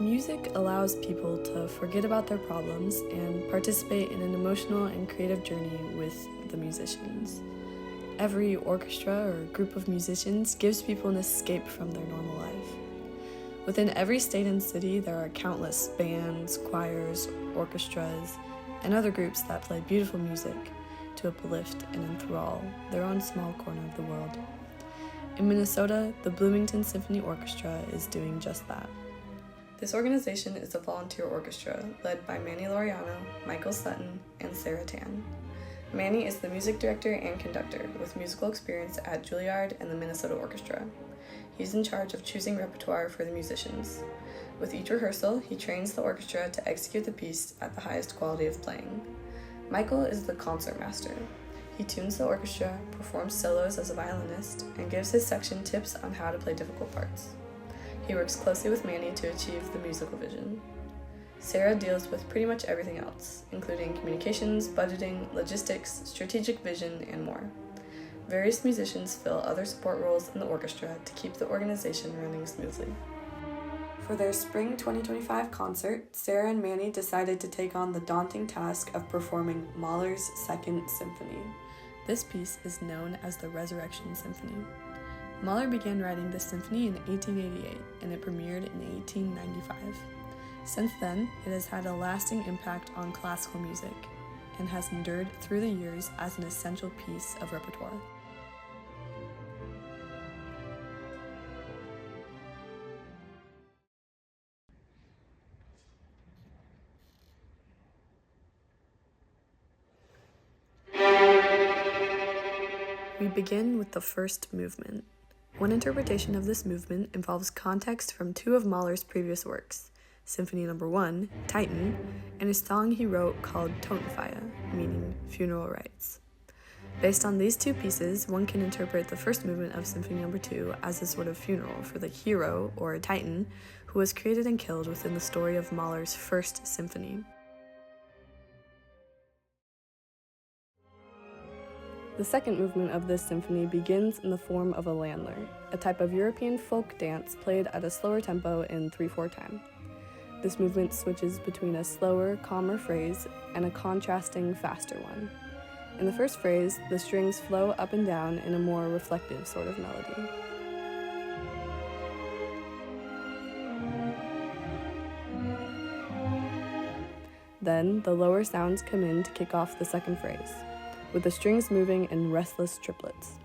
Music allows people to forget about their problems and participate in an emotional and creative journey with the musicians. Every orchestra or group of musicians gives people an escape from their normal life. Within every state and city, there are countless bands, choirs, orchestras, and other groups that play beautiful music to uplift and enthrall their own small corner of the world. In Minnesota, the Bloomington Symphony Orchestra is doing just that. This organization is a volunteer orchestra led by Manny Laureano, Michael Sutton, and Sarah Tan. Manny is the music director and conductor with musical experience at Juilliard and the Minnesota Orchestra. He's in charge of choosing repertoire for the musicians. With each rehearsal, he trains the orchestra to execute the piece at the highest quality of playing. Michael is the concertmaster. He tunes the orchestra, performs solos as a violinist, and gives his section tips on how to play difficult parts. He works closely with Manny to achieve the musical vision. Sarah deals with pretty much everything else, including communications, budgeting, logistics, strategic vision, and more. Various musicians fill other support roles in the orchestra to keep the organization running smoothly. For their spring 2025 concert, Sarah and Manny decided to take on the daunting task of performing Mahler's Second Symphony. This piece is known as the Resurrection Symphony. Mahler began writing this symphony in 1888, and it premiered in 1895. Since then, it has had a lasting impact on classical music and has endured through the years as an essential piece of repertoire. We begin with the first movement. One interpretation of this movement involves context from two of Mahler's previous works, Symphony No. 1, Titan, and a song he wrote called Totenfeier, meaning funeral rites. Based on these two pieces, one can interpret the first movement of Symphony No. 2 as a sort of funeral for the hero, or Titan, who was created and killed within the story of Mahler's first symphony. The second movement of this symphony begins in the form of a landler, a type of European folk dance played at a slower tempo in 3/4 time. This movement switches between a slower, calmer phrase and a contrasting, faster one. In the first phrase, the strings flow up and down in a more reflective sort of melody. Then, the lower sounds come in to kick off the second phrase, with the strings moving in restless triplets.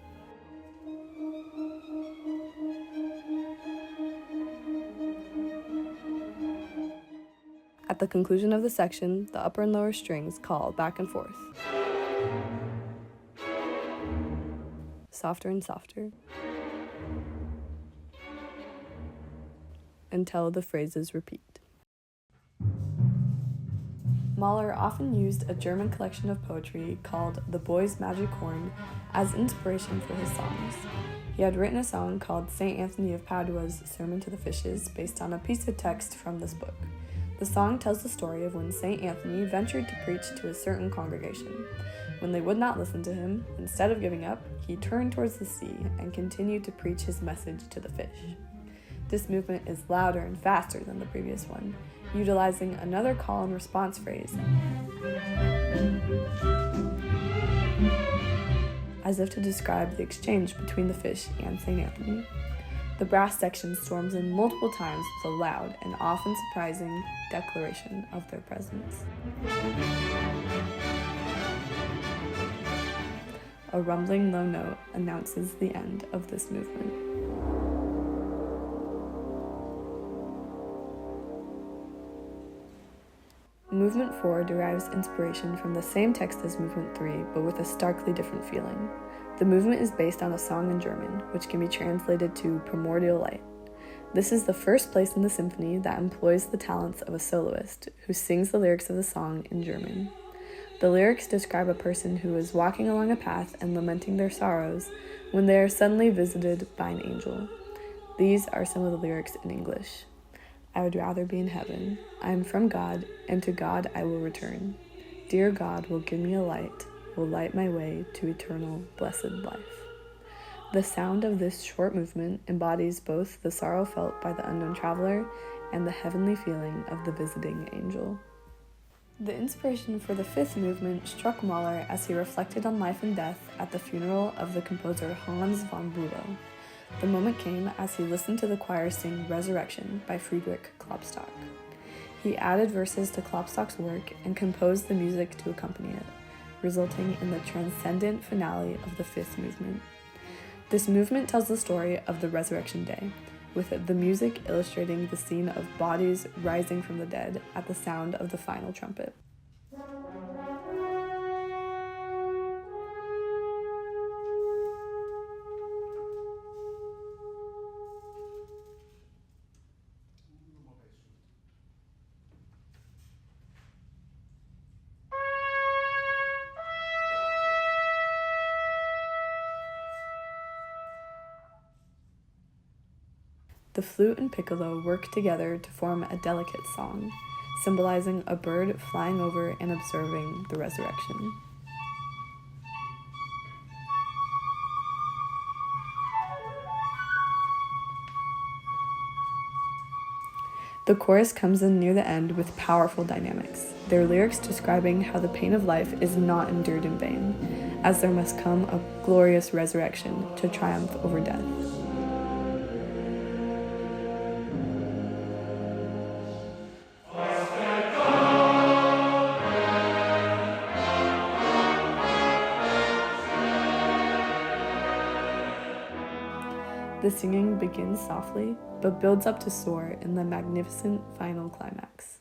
At the conclusion of the section, the upper and lower strings call back and forth, softer and softer, until the phrases repeat. Mahler often used a German collection of poetry called The Boy's Magic Horn as inspiration for his songs. He had written a song called St. Anthony of Padua's Sermon to the Fishes based on a piece of text from this book. The song tells the story of when St. Anthony ventured to preach to a certain congregation. When they would not listen to him, instead of giving up, he turned towards the sea and continued to preach his message to the fish. This movement is louder and faster than the previous one, utilizing another call and response phrase, as if to describe the exchange between the fish and St. Anthony. The brass section storms in multiple times with a loud and often surprising declaration of their presence. A rumbling low note announces the end of this movement. Movement 4 derives inspiration from the same text as Movement 3, but with a starkly different feeling. The movement is based on a song in German, which can be translated to Primordial Light. This is the first place in the symphony that employs the talents of a soloist, who sings the lyrics of the song in German. The lyrics describe a person who is walking along a path and lamenting their sorrows when they are suddenly visited by an angel. These are some of the lyrics in English. I would rather be in heaven. I am from God, and to God I will return. Dear God will give me a light, will light my way to eternal blessed life. The sound of this short movement embodies both the sorrow felt by the unknown traveler and the heavenly feeling of the visiting angel. The inspiration for the fifth movement struck Mahler as he reflected on life and death at the funeral of the composer Hans von Bülow. The moment came as he listened to the choir sing Resurrection by Friedrich Klopstock. He added verses to Klopstock's work and composed the music to accompany it, resulting in the transcendent finale of the fifth movement. This movement tells the story of the Resurrection Day, with the music illustrating the scene of bodies rising from the dead at the sound of the final trumpet. The flute and piccolo work together to form a delicate song, symbolizing a bird flying over and observing the resurrection. The chorus comes in near the end with powerful dynamics, their lyrics describing how the pain of life is not endured in vain, as there must come a glorious resurrection to triumph over death. The singing begins softly, but builds up to soar in the magnificent final climax.